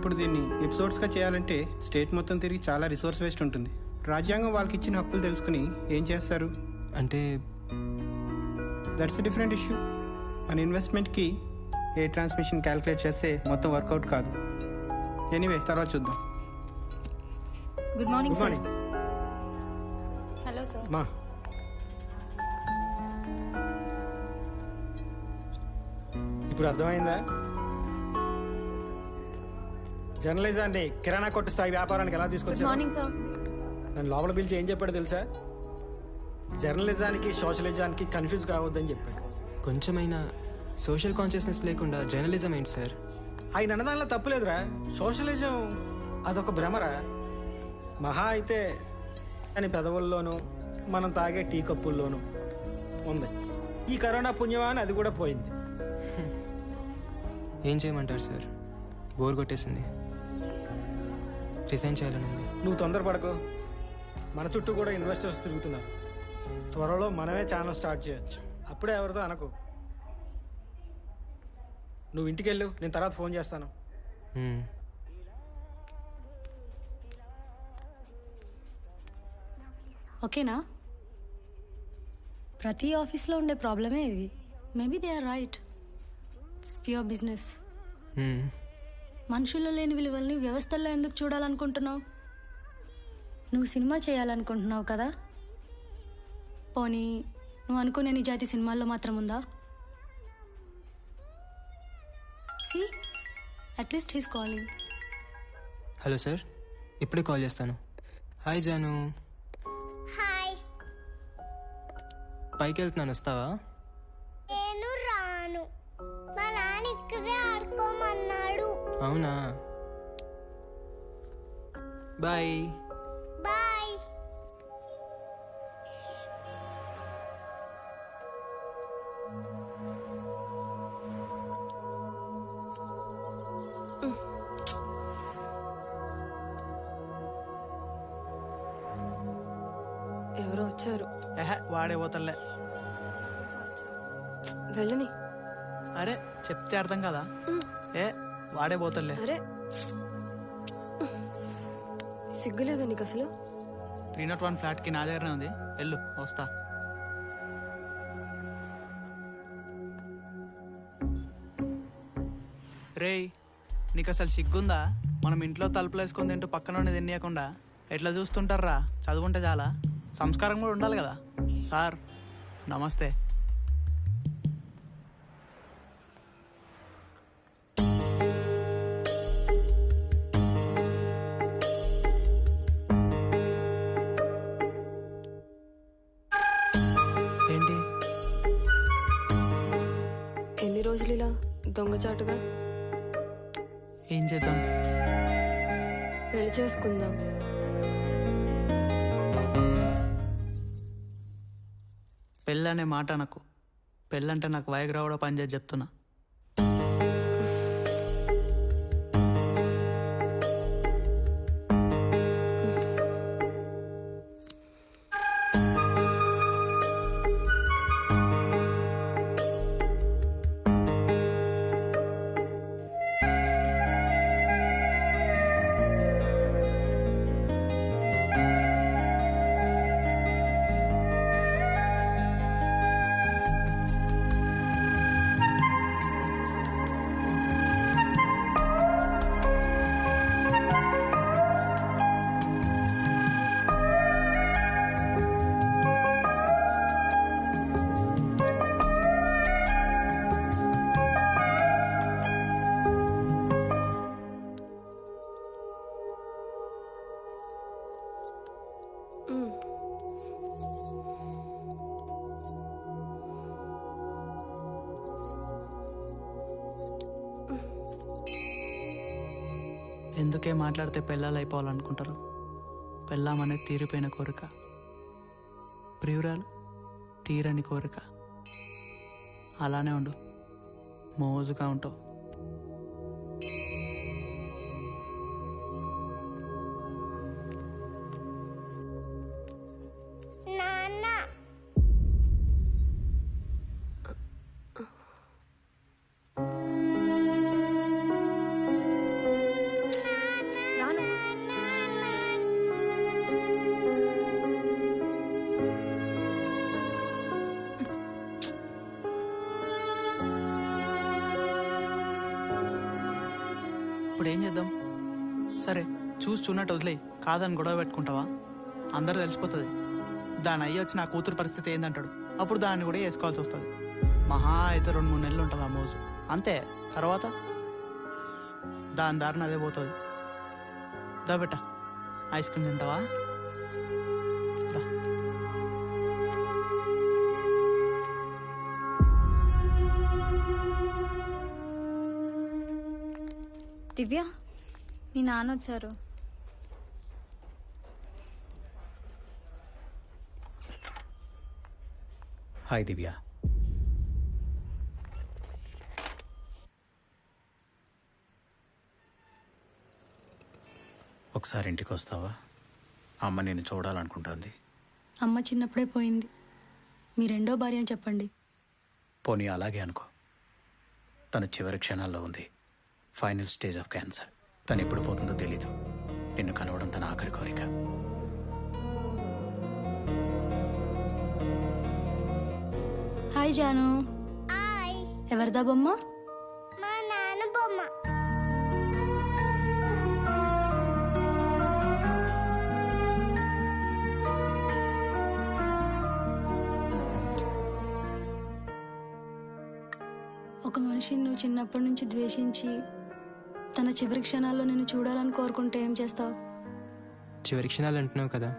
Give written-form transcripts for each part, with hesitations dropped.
ఇప్పుడు దీన్ని ఎపిసోడ్స్గా చేయాలంటే స్టేట్ మొత్తం తిరిగి చాలా రిసోర్స్ వేస్ట్ ఉంటుంది. రాజ్యాంగం వాళ్ళకి ఇచ్చిన హక్కులు తెలుసుకుని ఏం చేస్తారు అంటే దట్స్ ఎ డిఫరెంట్ ఇష్యూ. మన ఇన్వెస్ట్మెంట్కి ఏ ట్రాన్స్మిషన్ క్యాలిక్యులేట్ చేస్తే మొత్తం వర్కౌట్ కాదు. ఎనీవే తర్వాత చూద్దాం. Good morning good sir. Morning. Hello sir. మా ఇప్పుడు అర్థమైందా? జర్నలిజాన్ని కిరాణా కొట్టు స్థాయి వ్యాపారానికి ఎలా గుడ్ తీసుకొచ్చా? Morning sir. నన్ను లోపల పిలిచి ఏం చెప్పాడు తెలుసా? జర్నలిజానికి సోషలిజానికి కన్ఫ్యూజ్ కావద్దని చెప్పాడు. కొంచెమైనా సోషల్ కాన్షియస్నెస్ లేకుండా జర్నలిజం ఏంటి సార్? ఆయన అన్నదానిలో తప్పులేదురా. సోషలిజం అదొక భ్రమరా. మహా అయితే అని పెదవుల్లోనూ మనం తాగే టీ కప్పుల్లోనూ ఉంది. ఈ కరోనా పుణ్యమాని అది కూడా పోయింది. ఏం చేయమంటారు సార్? బోర్ కొట్టేసింది, రిజైన్ చేయాలని ఉంది. నువ్వు తొందరపడకు. మన చుట్టూ కూడా ఇన్వెస్టర్స్ తిరుగుతున్నారు. త్వరలో మనమే ఛానల్ స్టార్ట్ చేయొచ్చు. అప్పుడే ఎవరితో అనకు. నువ్వు ఇంటికి వెళ్ళు, నేను తర్వాత ఫోన్ చేస్తాను. మ్మ్. ఓకేనా? ప్రతి ఆఫీస్లో ఉండే ప్రాబ్లమే ఇది. Maybe they are right. It's pure business. Hmm. మనుషుల్లో లేని విలువల్ని వ్యవస్థల్లో ఎందుకు చూడాలనుకుంటున్నావు? నువ్వు సినిమా చేయాలనుకుంటున్నావు కదా? పోనీ నువ్వు అనుకునే నిజాయితీ సినిమాల్లో మాత్రం ఉందా? C at least he's calling. Hello sir, ఇప్పుడే కాల్ చేస్తాను. హాయ్ జాను. హాయ్. పైకి వెళ్తున్నాను, వస్తావా? నేను రాను. మా నాన్న ఇక్కడే ఆడుకోమన్నాడు. అవునా, బాయ్. బాయ్. ఎవరో వచ్చారు. వాడే పోతలే. వెళ్ళని. అరే చెప్తే అర్థం కదా. వాడే పోతలే. అరే సిగ్గులేదా నీకు అసలు? 301 ఫ్లాట్కి నా దగ్గరనే ఉంది, వెళ్ళు, వస్తా. రేయ్, నీకు అసలు సిగ్గుందా? మనం ఇంట్లో తలుపులు వేసుకొని తింటూ పక్కన తినేయకుండా ఎట్లా చూస్తుంటారా? చదువుంటే చాలా, సంస్కారం కూడా ఉండాలి కదా. సార్ నమస్తే. ఏంటి ఎన్ని రోజులు ఇలా దొంగచాటుగా? ఏం చేద్దాం? పెళ్లి చేసుకుందాం. పెళ్ళనే మాట నాకు. పెళ్ళంటే నాకు వైగ్రా కూడా పనిచేసి చెప్తున్నా. ఎందుకే మాట్లాడితే పెళ్ళాలు అయిపోవాలనుకుంటారు? పెళ్ళామనేది తీరిపోయిన కోరిక, ప్రియురాలు తీరని కోరిక. అలానే ఉండు, మోజుగా ఉంటావు. నాన్న. ఇప్పుడు ఏం చేద్దాం? సరే చూన్నట్టు వదిలేయి, కాదని గొడవ పెట్టుకుంటావా? అందరూ తెలిసిపోతుంది. దాని అయ్యి వచ్చి నా కూతురు పరిస్థితి ఏందంటాడు. అప్పుడు దాన్ని కూడా వేసుకోవాల్సి వస్తుంది. మహా అయితే 2-3 నెలలు ఉంటుంది ఆ మోజు, అంతే. తర్వాత దాని దారిని అదే పోతుంది. దా బెట్ట, ఐస్ క్రీమ్ తింటావా? దా. దివ్య, మీ నాన్న వచ్చారు. హాయ్ దివ్య. ఒకసారి ఇంటికి వస్తావా? అమ్మ నేను చూడాలనుకుంటుంది. అమ్మ చిన్నప్పుడే పోయింది. మీ రెండో భార్య అని చెప్పండి. పోనీ అలాగే అనుకో. తన చివరి క్షణాల్లో ఉంది. Final stage of cancer. తను ఎప్పుడు పోతుందో తెలీదు. నిన్ను కలవడం తన ఆఖరి కోరిక. హాయ్ జాను. హాయ్. ఎవరిదా బొమ్మ? మా నాన్న బొమ్మ. ఒక మనిషిని నువ్వు చిన్నప్పటి నుంచి ద్వేషించి తన చివరి క్షణాల్లో నేను చూడాలని కోరుకుంటే ఏం చేస్తావు? చివరి క్షణాలు అంటున్నావు కదా,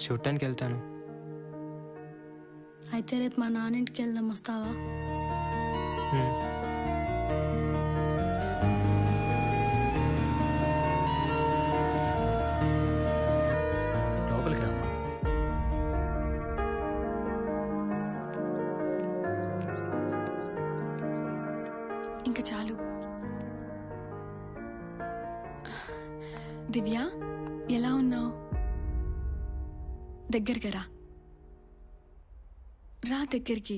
చూడటానికి వెళ్తాను. అయితే రేపు మా నాన్నింటికి వెళ్దాం, వస్తావా? హ్మ్. లోపలికి రామ్మా. ఇంకా చాలు. దివ్య, ఎలా ఉన్నావు? దగ్గరికి రా. రా దగ్గరికి.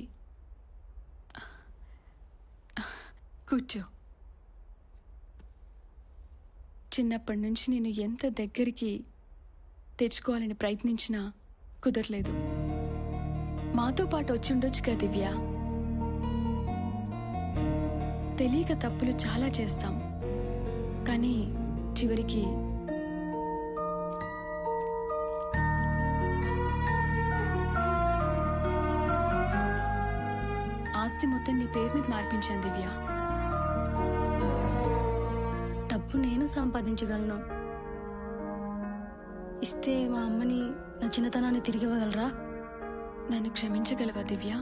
కూర్చో. చిన్నప్పటి నుంచి నేను ఎంత దగ్గరికి తెచ్చుకోవాలని ప్రయత్నించినా కుదరలేదు. మాతో పాటు వచ్చి ఉండొచ్చుగా దివ్య. తెలియక తప్పులు చాలా చేస్తాం, కానీ చివరికి ఆస్తి మొత్తం నీ పేరు మీద మార్పించాను దివ్య. డబ్బు నేను సంపాదించగలను. ఇస్తే మా అమ్మని నా చిన్నతనాన్ని తిరిగి ఇవ్వగలరా? నన్ను క్షమించగలవా దివ్య?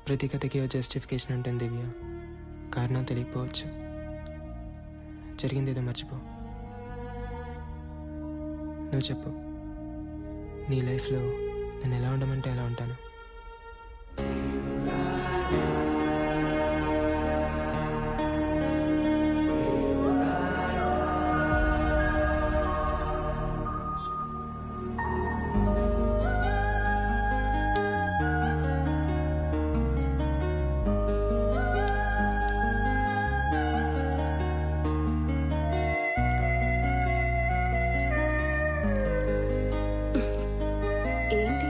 ప్రతి కథకి ఓ జస్టిఫికేషన్ ఉంటుంది దివ్య. కారణం తెలియకపోవచ్చు. జరిగింది ఏదో మర్చిపో. నువ్వు చెప్పు, నీ లైఫ్లో నేను ఎలా ఉండమంటే ఎలా ఉంటాను. ఏంటి?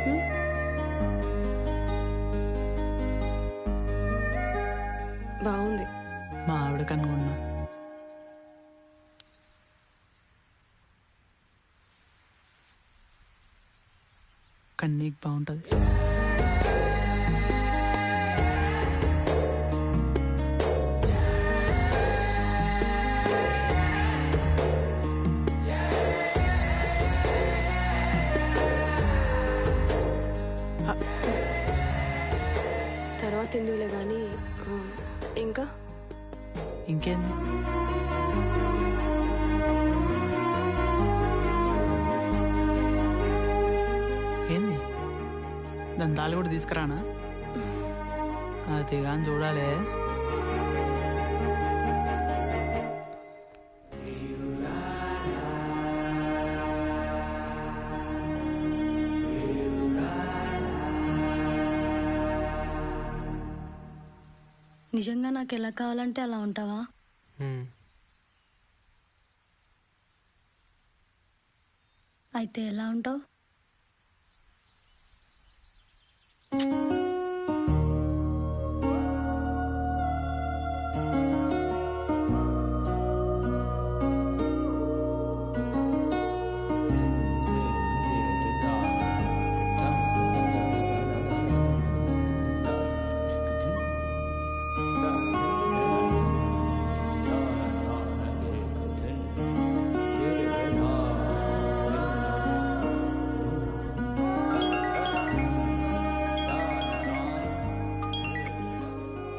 హ్మ్? బాగుంది. మా ఆవిడ కనుగొన్నా. కన్నీకి బాగుంటుంది. తర్వాత ఎందుకులే కానీ ఇంకా ఇంకేంది? దాని తాళి కూడా తీసుకురానా? అది కానీ చూడాలి. నిజంగా నాకు ఎలా కావాలంటే అలా ఉంటావా? అయితే ఎలా ఉంటావు?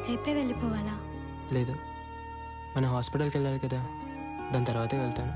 రేపే వెళ్ళిపోవాలా? లేదు, మన హాస్పిటల్కి వెళ్ళాలి కదా, దాని తర్వాతే వెళ్తాను.